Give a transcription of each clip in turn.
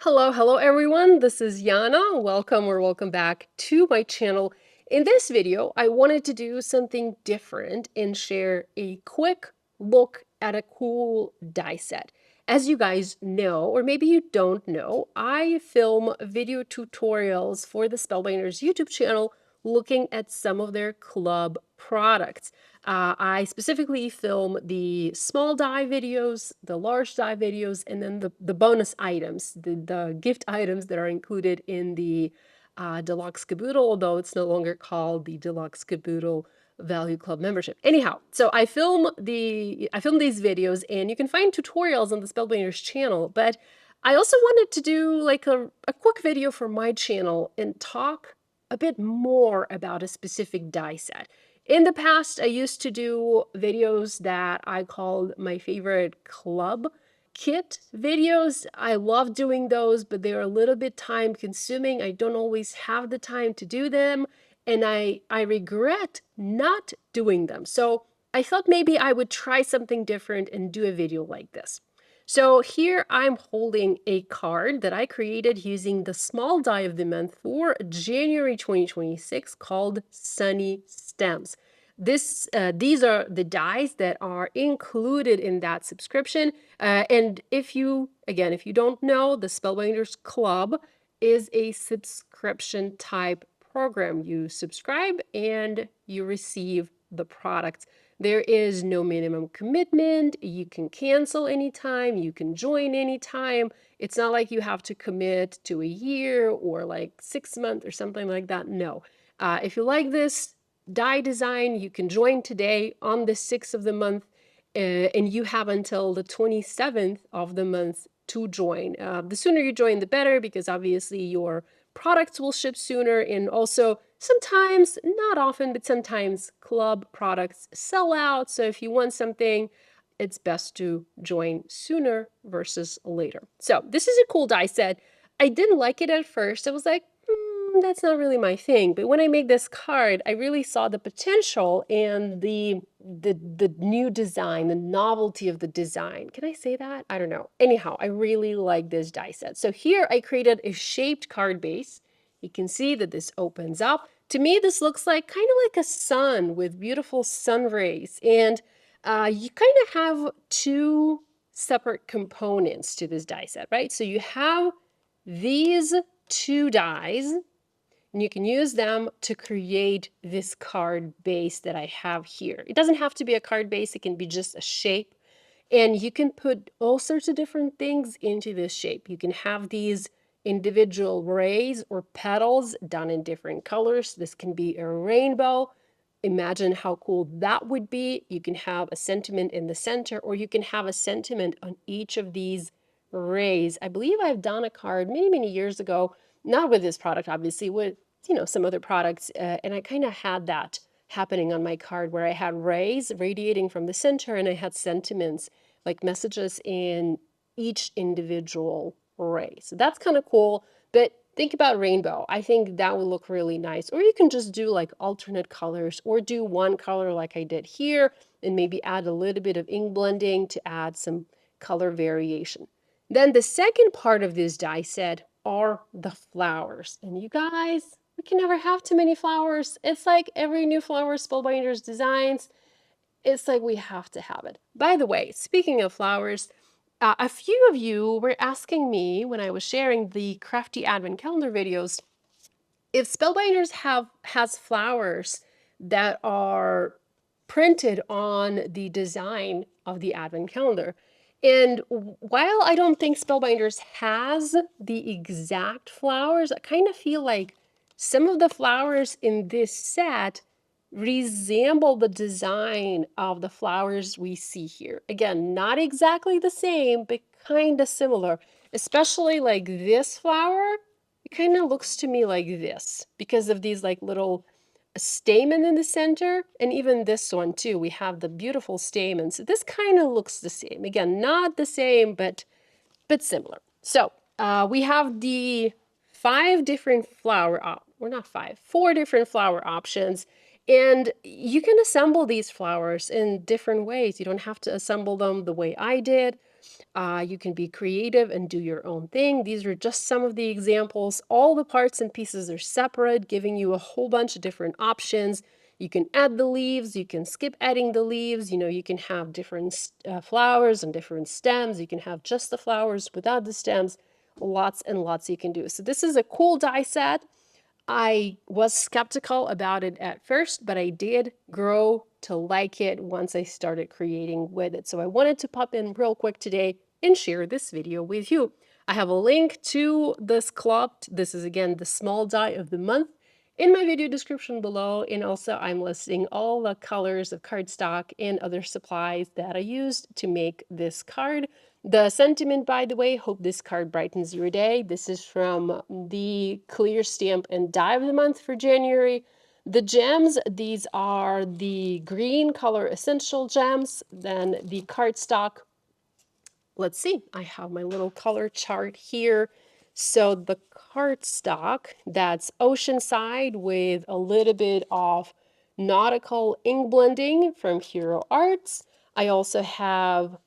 Hello everyone. This is Yana. Welcome or welcome back to my channel. In this video, I wanted to do something different and share a quick look at a cool die set. As you guys know, or maybe you don't know, I film video tutorials for the Spellbinders YouTube channel looking at some of their club products. I specifically film the small die videos, the large die videos, and then the bonus items, the gift items that are included in the deluxe caboodle, although it's no longer called the deluxe caboodle value club membership. Anyhow, so I film these videos, and you can find tutorials on the Spellbinders channel, but I also wanted to do like a quick video for my channel and talk a bit more about a specific die set. In the past, I used to do videos that I called my favorite club kit videos. I love doing those, but they're a little bit time consuming. I don't always have the time to do them, and I regret not doing them. So I thought maybe I would try something different and do a video like this. So here I'm holding a card that I created using the small die of the month for January 2026 called Sunny Stems. These are the dies that are included in that subscription. And if you don't know, the Spellbinders Club is a subscription type program. You subscribe and you receive the product. There is no minimum commitment. You can cancel anytime. You can join anytime. It's not like you have to commit to a year or like 6 months or something like that. No. If you like this die design, you can join today on the 6th of the month, and you have until the 27th of the month to join. The sooner you join, the better, because obviously your products will ship sooner, and also sometimes, not often, but sometimes club products sell out. So if you want something, it's best to join sooner versus later. So this is a cool die set. I didn't like it at first. I was like, that's not really my thing. But when I made this card, I really saw the potential and the new design, the novelty of the design. Can I say that? I don't know. Anyhow, I really like this die set. So here I created a shaped card base. You can see that this opens up. To me, this looks like kind of like a sun with beautiful sun rays. And you kind of have two separate components to this die set, right? So you have these two dies, and you can use them to create this card base that I have here. It doesn't have to be a card base, it can be just a shape. And you can put all sorts of different things into this shape. You can have these individual rays or petals done in different colors. This can be a rainbow. Imagine how cool that would be. You can have a sentiment in the center, or you can have a sentiment on each of these rays. I believe I've done a card many, many years ago, not with this product, obviously, with some other products, and I kind of had that happening on my card where I had rays radiating from the center, and I had sentiments like messages in each individual ray. So that's kind of cool. But think about rainbow. I think that would look really nice. Or you can just do like alternate colors, or do one color like I did here and maybe add a little bit of ink blending to add some color variation. Then the second part of this die set are the flowers. And you guys, we can never have too many flowers. It's like every new flower Spellbinders designs, it's like we have to have it. By the way, speaking of flowers, a few of you were asking me when I was sharing the crafty advent calendar videos if Spellbinders has flowers that are printed on the design of the advent calendar. And while I don't think Spellbinders has the exact flowers, I kind of feel like some of the flowers in this set resemble the design of the flowers we see here. Again, not exactly the same, but kind of similar, especially like this flower. It kind of looks to me like this because of these like little stamen in the center, and even this one too. We have the beautiful stamens. This kind of looks the same. Again, not the same, but similar. So we have the 4 different flower options, and you can assemble these flowers in different ways. You don't have to assemble them the way I did. You can be creative and do your own thing. These are just some of the examples. All the parts and pieces are separate, giving you a whole bunch of different options. You can add the leaves, you can skip adding the leaves, you can have different flowers and different stems. You can have just the flowers without the stems. Lots and lots you can do. So this is a cool die set. I was skeptical about it at first, but I did grow to like it once I started creating with it. So I wanted to pop in real quick today and share this video with you. I have a link to this club. This is again the small die of the month in my video description below. And also I'm listing all the colors of cardstock and other supplies that I used to make this card. The sentiment, by the way, hope this card brightens your day. This is from the Clear Stamp and Die of the Month for January. The gems, these are the green color essential gems. Then the cardstock, let's see, I have my little color chart here. So the cardstock, that's Oceanside with a little bit of nautical ink blending from Hero Arts. I also have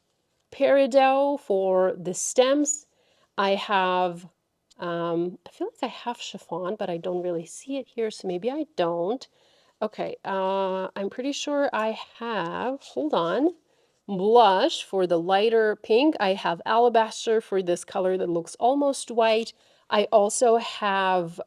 peridot for the stems. I have, I feel like I have chiffon, but I don't really see it here, so maybe I don't. Okay, I'm pretty sure I have, hold on, blush for the lighter pink. I have alabaster for this color that looks almost white. I also have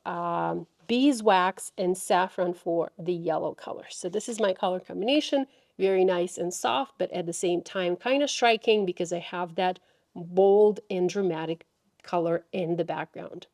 beeswax and saffron for the yellow color. So this is my color combination. Very nice and soft, but at the same time kind of striking because I have that bold and dramatic color in the background.